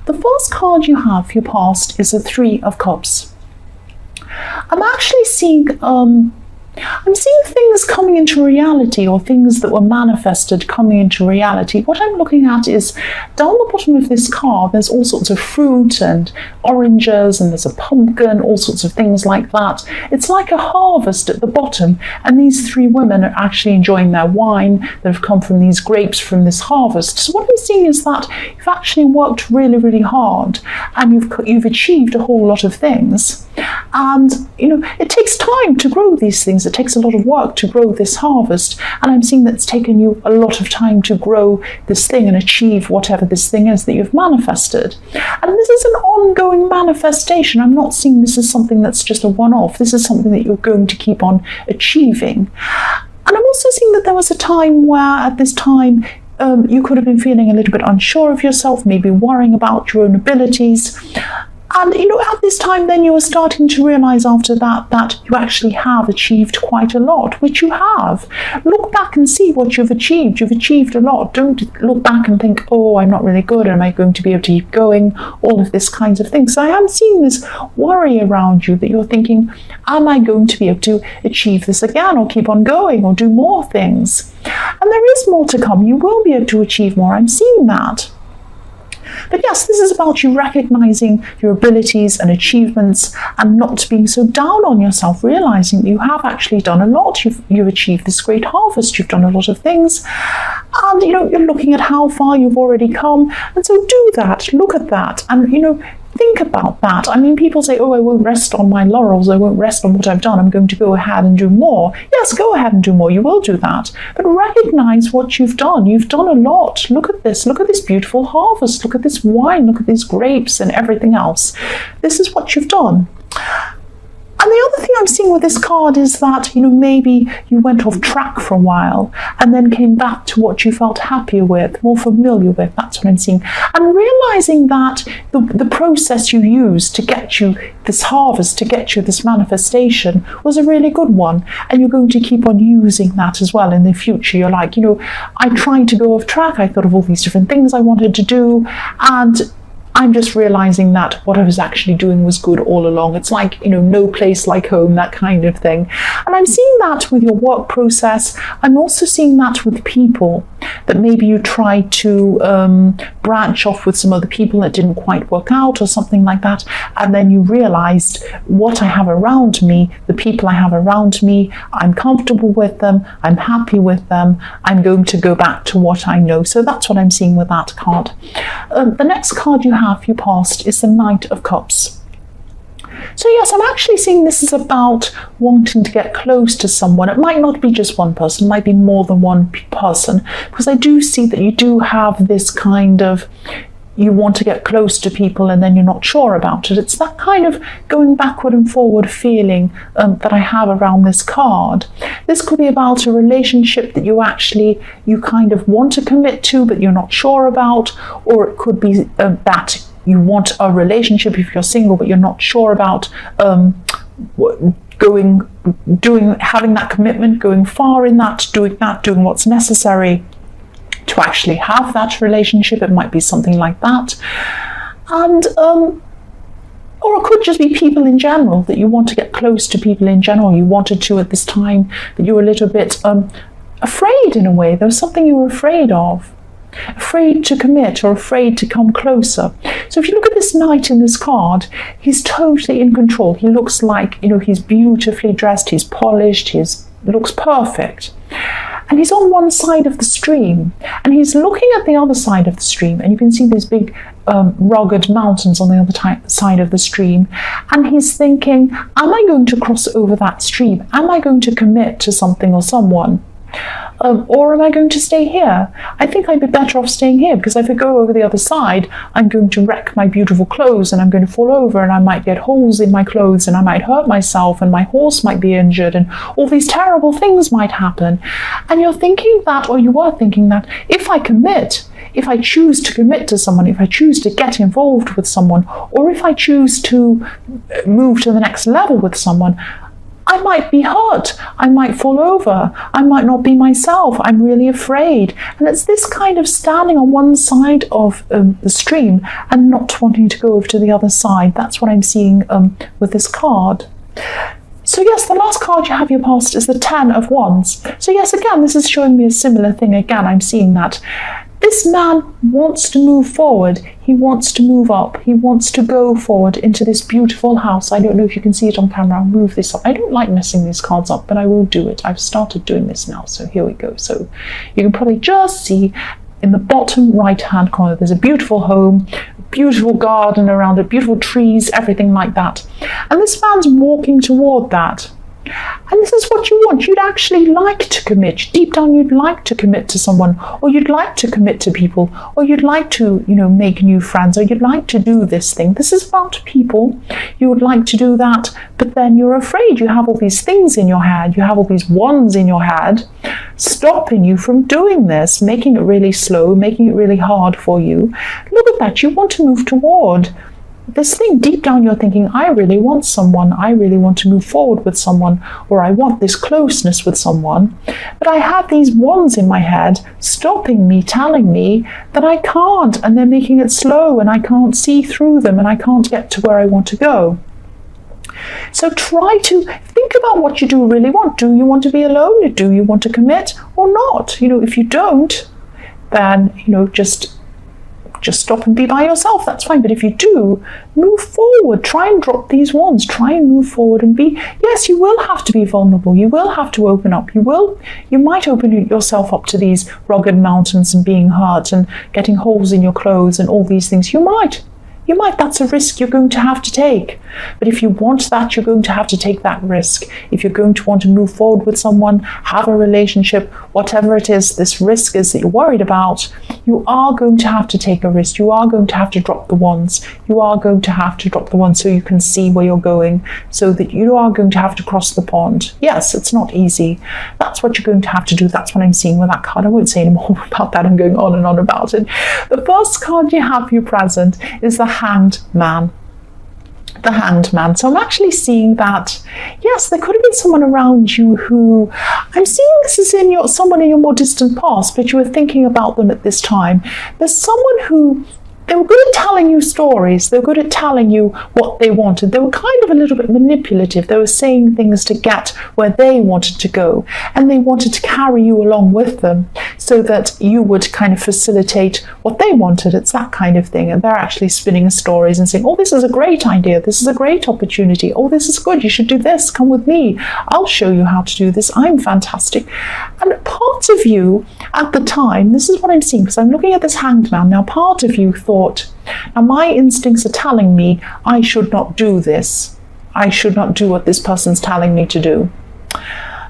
The first card you have for your past is the Three of Cups. I'm actually seeing things coming into reality, or things that were manifested coming into reality. What I'm looking at is down the bottom of this card, there's all sorts of fruit and oranges, and there's a pumpkin, all sorts of things like that. It's like a harvest at the bottom, and these three women are actually enjoying their wine that have come from these grapes from this harvest. So what I'm seeing is that you've actually worked really, really hard, and you've achieved a whole lot of things. And it takes time to grow these things. It takes a lot of work to grow this harvest, and I'm seeing that it's taken you a lot of time to grow this thing and achieve whatever this thing is that you've manifested. And this is an ongoing manifestation. I'm not seeing this as something that's just a one-off. This is something that you're going to keep on achieving. And I'm also seeing that there was a time where, at this time, you could have been feeling a little bit unsure of yourself, maybe worrying about your own abilities. And, at this time, then you were starting to realize after that you actually have achieved quite a lot, which you have. Look back and see what you've achieved. You've achieved a lot. Don't look back and think, oh, I'm not really good. Am I going to be able to keep going? All of this kinds of things. So I am seeing this worry around you that you're thinking, am I going to be able to achieve this again, or keep on going, or do more things? And there is more to come. You will be able to achieve more. I'm seeing that. But yes, this is about you recognizing your abilities and achievements and not being so down on yourself, realizing that you have actually done a lot. You've achieved this great harvest. You've done a lot of things. And, you're looking at how far you've already come. And so do that. Look at that. And, think about that. I mean, people say, oh, I won't rest on my laurels. I won't rest on what I've done. I'm going to go ahead and do more. Yes, go ahead and do more. You will do that. But recognize what you've done. You've done a lot. Look at this. Look at this beautiful harvest. Look at this wine. Look at these grapes and everything else. This is what you've done. And the other thing I'm seeing with this card is that, maybe you went off track for a while and then came back to what you felt happier with, more familiar with. That's what I'm seeing. And realizing that the process you used to get you this harvest, to get you this manifestation, was a really good one. And you're going to keep on using that as well in the future. You're like, I tried to go off track. I thought of all these different things I wanted to do, and I'm just realizing that what I was actually doing was good all along. It's like, no place like home, that kind of thing. And I'm seeing that with your work process. I'm also seeing that with people, that maybe you tried to branch off with some other people that didn't quite work out or something like that. And then you realized, what I have around me, the people I have around me, I'm comfortable with them, I'm happy with them, I'm going to go back to what I know. So that's what I'm seeing with that card. The next card you have for your past is the Knight of Cups. So yes, I'm actually seeing this is about wanting to get close to someone. It might not be just one person, it might be more than one person, because I do see that you do have this kind of, you want to get close to people and then you're not sure about it. It's that kind of going backward and forward feeling that I have around this card. This could be about a relationship that you kind of want to commit to but you're not sure about, or it could be that you want a relationship if you're single but you're not sure about having that commitment, going far in that, doing what's necessary to actually have that relationship. It might be something like that. And or it could just be people in general, that you want to get close to people in general. You wanted to at this time, but you were a little bit afraid in a way. There was something you were afraid of. Afraid to commit or afraid to come closer. So if you look at this knight in this card, he's totally in control. He looks like, he's beautifully dressed, he's polished, he looks perfect. And he's on one side of the stream, and he's looking at the other side of the stream, and you can see these big rugged mountains on the other side of the stream, and he's thinking, am I going to cross over that stream? Am I going to commit to something or someone? Or am I going to stay here? I think I'd be better off staying here, because if I go over the other side, I'm going to wreck my beautiful clothes and I'm going to fall over and I might get holes in my clothes and I might hurt myself and my horse might be injured and all these terrible things might happen. And you're thinking that, or you were thinking that, if I choose to commit to someone, if I choose to get involved with someone, or if I choose to move to the next level with someone, I might be hurt. I might fall over. I might not be myself. I'm really afraid. And it's this kind of standing on one side of the stream and not wanting to go over to the other side. That's what I'm seeing with this card. So yes, the last card you have your past is the 10 of Wands. So yes, again, this is showing me a similar thing. Again, I'm seeing that this man wants to move forward. He wants to move up. He wants to go forward into this beautiful house. I don't know if you can see it on camera. I'll move this up. I don't like messing these cards up, but I will do it. I've started doing this now, so here we go. So you can probably just see in the bottom right-hand corner, there's a beautiful home, beautiful garden around it, beautiful trees, everything like that. And this man's walking toward that. And this is what you want. You'd actually like to commit. Deep down, you'd like to commit to someone, or you'd like to commit to people, or you'd like to, make new friends, or you'd like to do this thing. This is about people. You would like to do that, but then you're afraid. You have all these things in your head. You have all these wands in your head stopping you from doing this, making it really slow, making it really hard for you. Look at that. You want to move toward this thing. Deep down you're thinking, I really want someone, I really want to move forward with someone, or I want this closeness with someone, but I have these wands in my head stopping me, telling me that I can't, and they're making it slow, and I can't see through them, and I can't get to where I want to go. So try to think about what you do really want. Do you want to be alone? Do you want to commit or not? If you don't, then just stop and be by yourself. That's fine. But if you do, move forward. Try and drop these wands. Try and move forward and be. Yes, you will have to be vulnerable. You will have to open up. You might open yourself up to these rugged mountains and being hurt and getting holes in your clothes and all these things. You might. That's a risk you're going to have to take. But if you want that, you're going to have to take that risk. If you're going to want to move forward with someone, have a relationship, whatever it is, this risk is that you're worried about, you are going to have to take a risk. You are going to have to drop the wands. You are going to have to drop the wands so you can see where you're going, so that you are going to have to cross the pond. Yes, it's not easy. That's what you're going to have to do. That's what I'm seeing with that card. I won't say any more about that. I'm going on and on about it. The first card you have for your present is the Hanged Man. The Hanged Man. So I'm actually seeing that, yes, there could have been someone around you who, I'm seeing this is someone in your more distant past, but you were thinking about them at this time. There's someone who, they were good at telling you stories. They were good at telling you what they wanted. They were kind of a little bit manipulative. They were saying things to get where they wanted to go. And they wanted to carry you along with them so that you would kind of facilitate what they wanted. It's that kind of thing. And they're actually spinning stories and saying, oh, this is a great idea. This is a great opportunity. Oh, this is good. You should do this. Come with me. I'll show you how to do this. I'm fantastic. And part of you at the time, this is what I'm seeing, because I'm looking at this Hanged Man. Now, part of you thought, now my instincts are telling me I should not do this. I should not do what this person's telling me to do.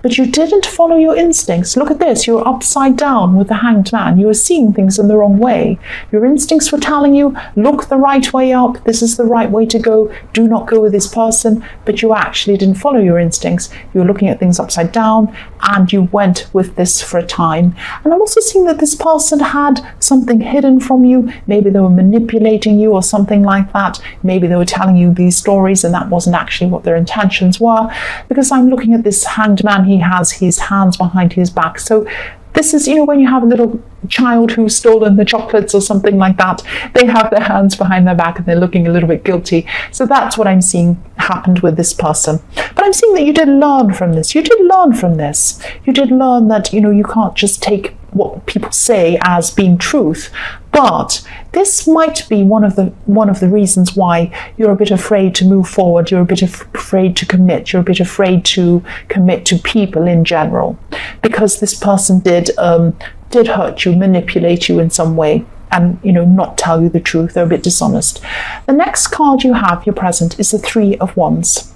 But you didn't follow your instincts. Look at this. You're upside down with the Hanged Man. You were seeing things in the wrong way. Your instincts were telling you, look the right way up. This is the right way to go. Do not go with this person. But you actually didn't follow your instincts. You were looking at things upside down, and you went with this for a time. And I'm also seeing that this person had something hidden from you. Maybe they were manipulating you or something like that. Maybe they were telling you these stories and that wasn't actually what their intentions were. Because I'm looking at this Hanged Man, he has his hands behind his back. So this is, when you have a little child who's stolen the chocolates or something like that, they have their hands behind their back and they're looking a little bit guilty. So that's what I'm seeing happened with this person. But I'm seeing that you did learn from this. You did learn from this. You did learn that, you can't just take what people say as being truth. But this might be one of the reasons why you're a bit afraid to move forward. You're a bit afraid to commit. You're a bit afraid to commit to people in general, because this person did hurt you, manipulate you in some way, and not tell you the truth. They're a bit dishonest. The next card you have, your present, is the Three of Wands.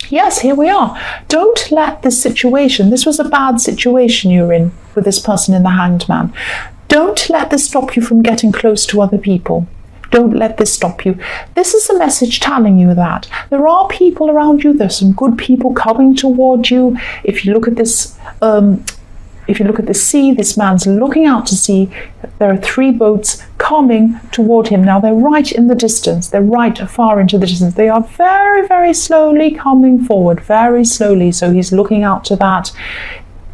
Yes, here we are. Don't let this situation, this was a bad situation you're in with this person in the Hanged Man. Don't let this stop you from getting close to other people. Don't let this stop you. This is a message telling you that there are people around you. There's some good people coming toward you. If you look at this, if you look at the sea, this man's looking out to sea. There are 3 boats coming toward him. Now they're right in the distance. They're right far into the distance. They are very, very slowly coming forward, very slowly. So he's looking out to that.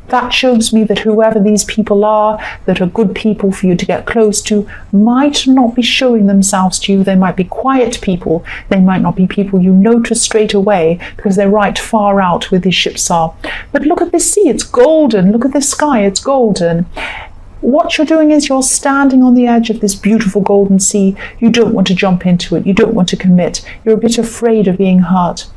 That shows me that whoever these people are, that are good people for you to get close to, might not be showing themselves to you. They might be quiet people. They might not be people you notice straight away because they're right far out where these ships are. But look at this sea, it's golden. Look at this sky, it's golden. What you're doing is you're standing on the edge of this beautiful golden sea. You don't want to jump into it. You don't want to commit. You're a bit afraid of being hurt.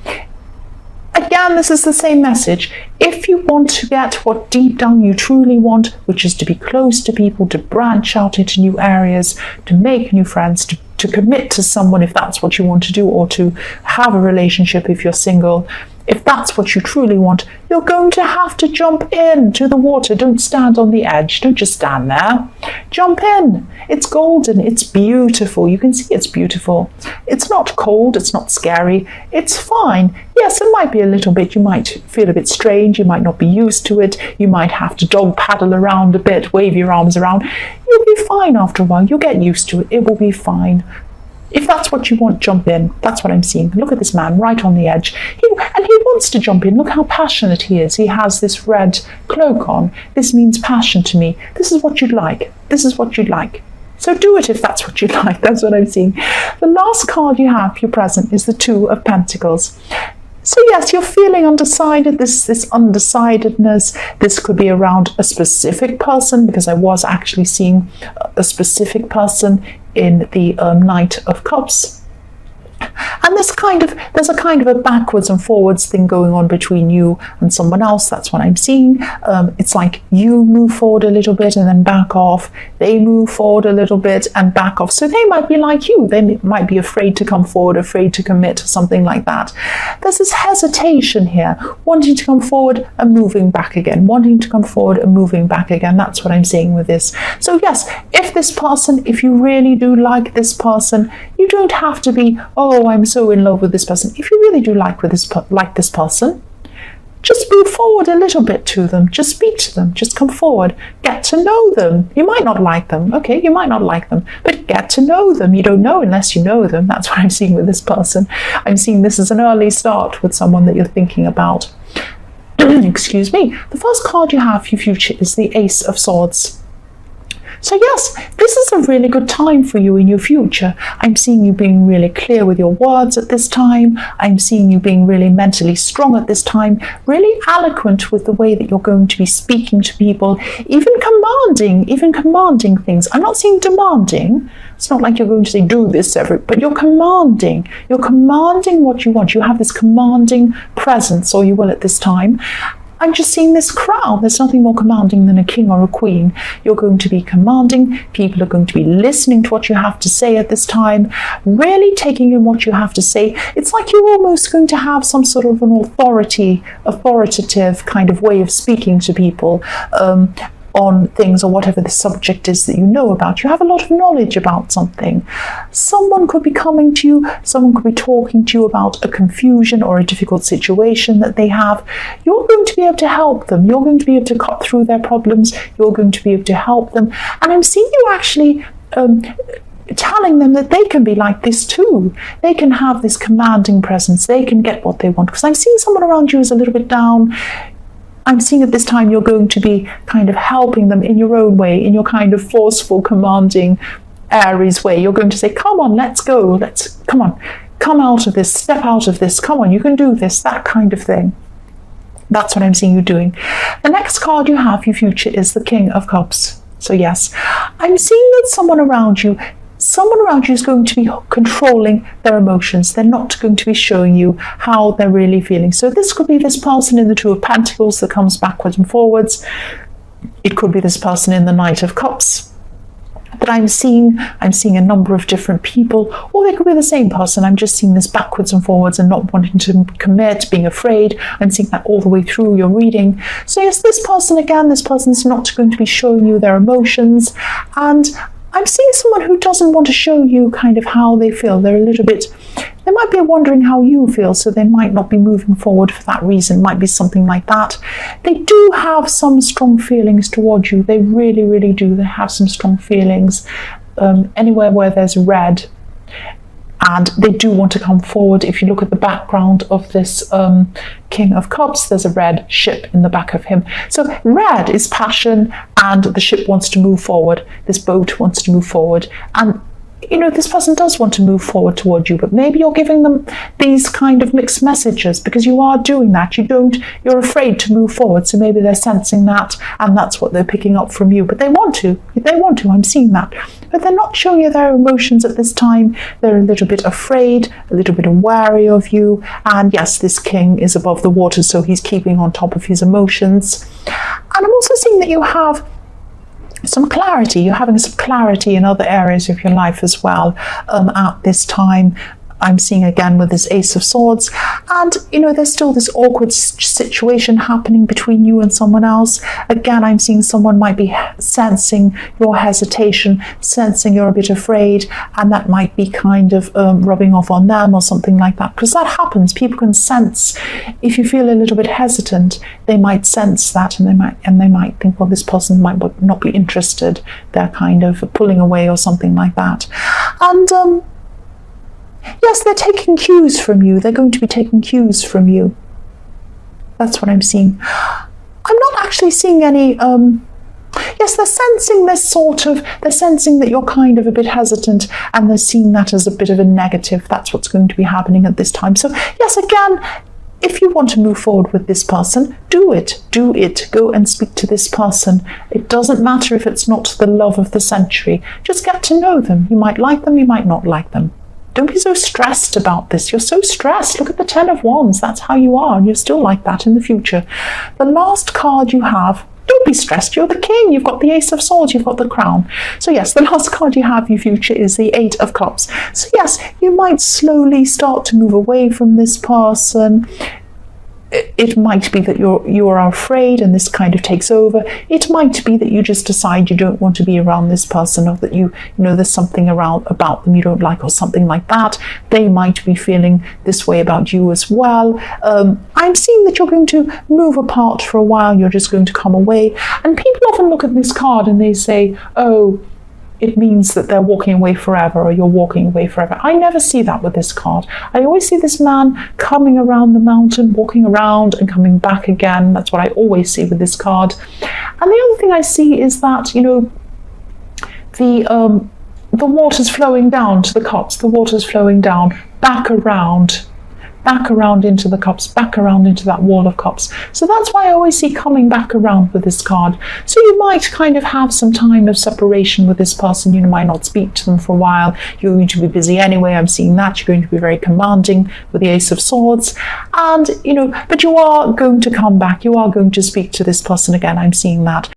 Again, this is the same message. If you want to get what deep down you truly want, which is to be close to people, to branch out into new areas, to make new friends, to commit to someone if that's what you want to do, or to have a relationship if you're single, if that's what you truly want, you're going to have to jump into the water. Don't stand on the edge. Don't just stand there. Jump in. It's golden. It's beautiful. You can see it's beautiful. It's not cold. It's not scary. It's fine. Yes, it might be a little bit. You might feel a bit strange. You might not be used to it. You might have to dog paddle around a bit, wave your arms around. You'll be fine after a while. You'll get used to it. It will be fine. If that's what you want, jump in. That's what I'm seeing. Look at this man right on the edge. He wants to jump in. Look how passionate he is. He has this red cloak on. This means passion to me. This is what you'd like. This is what you'd like. So do it if that's what you'd like. That's what I'm seeing. The last card you have, your present, is the 2 of Pentacles. So yes, you're feeling undecided, this undecidedness. This could be around a specific person, because I was actually seeing a specific person in the Knight of Cups. And there's a kind of a backwards and forwards thing going on between you and someone else. That's what I'm seeing. It's like you move forward a little bit and then back off. They move forward a little bit and back off. So they might be like you. They might be afraid to come forward, afraid to commit to something like that. There's this hesitation here, wanting to come forward and moving back again, wanting to come forward and moving back again. That's what I'm seeing with this. So yes, if you really do like this person, you don't have to be, oh, I'm so in love with this person. If you really do like this person, just move forward a little bit to them. Just speak to them. Just come forward. Get to know them. You might not like them. Okay, you might not like them, but get to know them. You don't know unless you know them. That's what I'm seeing with this person. I'm seeing this as an early start with someone that you're thinking about. Excuse me. The first card you have for your future is the Ace of Swords. So yes, this is a really good time for you in your future. I'm seeing you being really clear with your words at this time. I'm seeing you being really mentally strong at this time, really eloquent with the way that you're going to be speaking to people, even commanding things. I'm not saying demanding. It's not like you're going to say, do this, but you're commanding. You're commanding what you want. You have this commanding presence, or you will at this time. I'm just seeing this crown. There's nothing more commanding than a king or a queen. You're going to be commanding. People are going to be listening to what you have to say at this time, really taking in what you have to say. It's like you're almost going to have some sort of an authoritative kind of way of speaking to people on things, or whatever the subject is that you know about. You have a lot of knowledge about something. Someone could be coming to you, someone could be talking to you about a confusion or a difficult situation that they have. You're going to be able to help them. You're going to be able to cut through their problems. You're going to be able to help them. And I'm seeing you actually telling them that they can be like this too. They can have this commanding presence. They can get what they want. Because I'm seeing someone around you is a little bit down. I'm seeing at this time you're going to be kind of helping them in your own way, in your kind of forceful, commanding Aries way. You're going to say, come on, let's go. Come on, come out of this, step out of this. Come on, you can do this, that kind of thing. That's what I'm seeing you doing. The next card you have for your future is the King of Cups. So yes, I'm seeing that someone around you is going to be controlling their emotions. They're not going to be showing you how they're really feeling. So this could be this person in the Two of Pentacles that comes backwards and forwards. It could be this person in the Knight of Cups that I'm seeing a number of different people, or they could be the same person. I'm just seeing this backwards and forwards and not wanting to commit, being afraid. I'm seeing that all the way through your reading. So yes, this person is not going to be showing you their emotions, and I'm seeing someone who doesn't want to show you kind of how they feel. They're a little bit They might be wondering how you feel, so they might not be moving forward for that reason. Might be something like that. They do have some strong feelings towards you. They really, really do. They have some strong feelings. Anywhere where there's red, and they do want to come forward. If you look at the background of this King of Cups, there's a red ship in the back of him. So red is passion, and the ship wants to move forward. This boat wants to move forward. And this person does want to move forward towards you, but maybe you're giving them these kind of mixed messages because you are doing that. You're afraid to move forward. So maybe they're sensing that, and that's what they're picking up from you. But they want to, I'm seeing that. But they're not showing you their emotions at this time. They're a little bit afraid, a little bit wary of you. And yes, this king is above the water, so he's keeping on top of his emotions. And I'm also seeing that you have some clarity. You're having some clarity in other areas of your life as well at this time. I'm seeing again with this Ace of Swords, and there's still this awkward situation happening between you and someone else. Again, I'm seeing someone might be sensing your hesitation, sensing you're a bit afraid, and that might be kind of rubbing off on them or something like that, because that happens. People can sense if you feel a little bit hesitant. They might sense that, and they might think, well, this person might not be interested. They're kind of pulling away or something like that. And yes, they're taking cues from you. They're going to be taking cues from you. That's what I'm seeing. I'm not actually seeing any, yes, they're sensing they're sensing that you're kind of a bit hesitant, and they're seeing that as a bit of a negative. That's what's going to be happening at this time. So yes, again, if you want to move forward with this person, do it. Go and speak to this person. It doesn't matter if it's not the love of the century. Just get to know them. You might like them, you might not like them. Don't be so stressed about this. You're so stressed. Look at the 10 of Wands. That's how you are, and you're still like that in the future. The last card you have, don't be stressed. You're the king. You've got the Ace of Swords. You've got the crown. So yes, the last card you have, your future, is the 8 of Cups. So yes, you might slowly start to move away from this person. It might be that you are afraid and this kind of takes over. It might be that you just decide you don't want to be around this person, or that there's something about them you don't like or something like that. They might be feeling this way about you as well. I'm seeing that you're going to move apart for a while. You're just going to come away. And people often look at this card and they say, oh, it means that they're walking away forever, or you're walking away forever. I never see that with this card. I always see this man coming around the mountain, walking around and coming back again. That's what I always see with this card. And the other thing I see is that, the water's flowing down to the cups. The water's flowing down, back around into the cups, back around into that wall of cups. So that's why I always see coming back around with this card. So you might kind of have some time of separation with this person. You might not speak to them for a while. You're going to be busy anyway. I'm seeing that. You're going to be very commanding with the Ace of Swords. And, but you are going to come back. You are going to speak to this person again. I'm seeing that.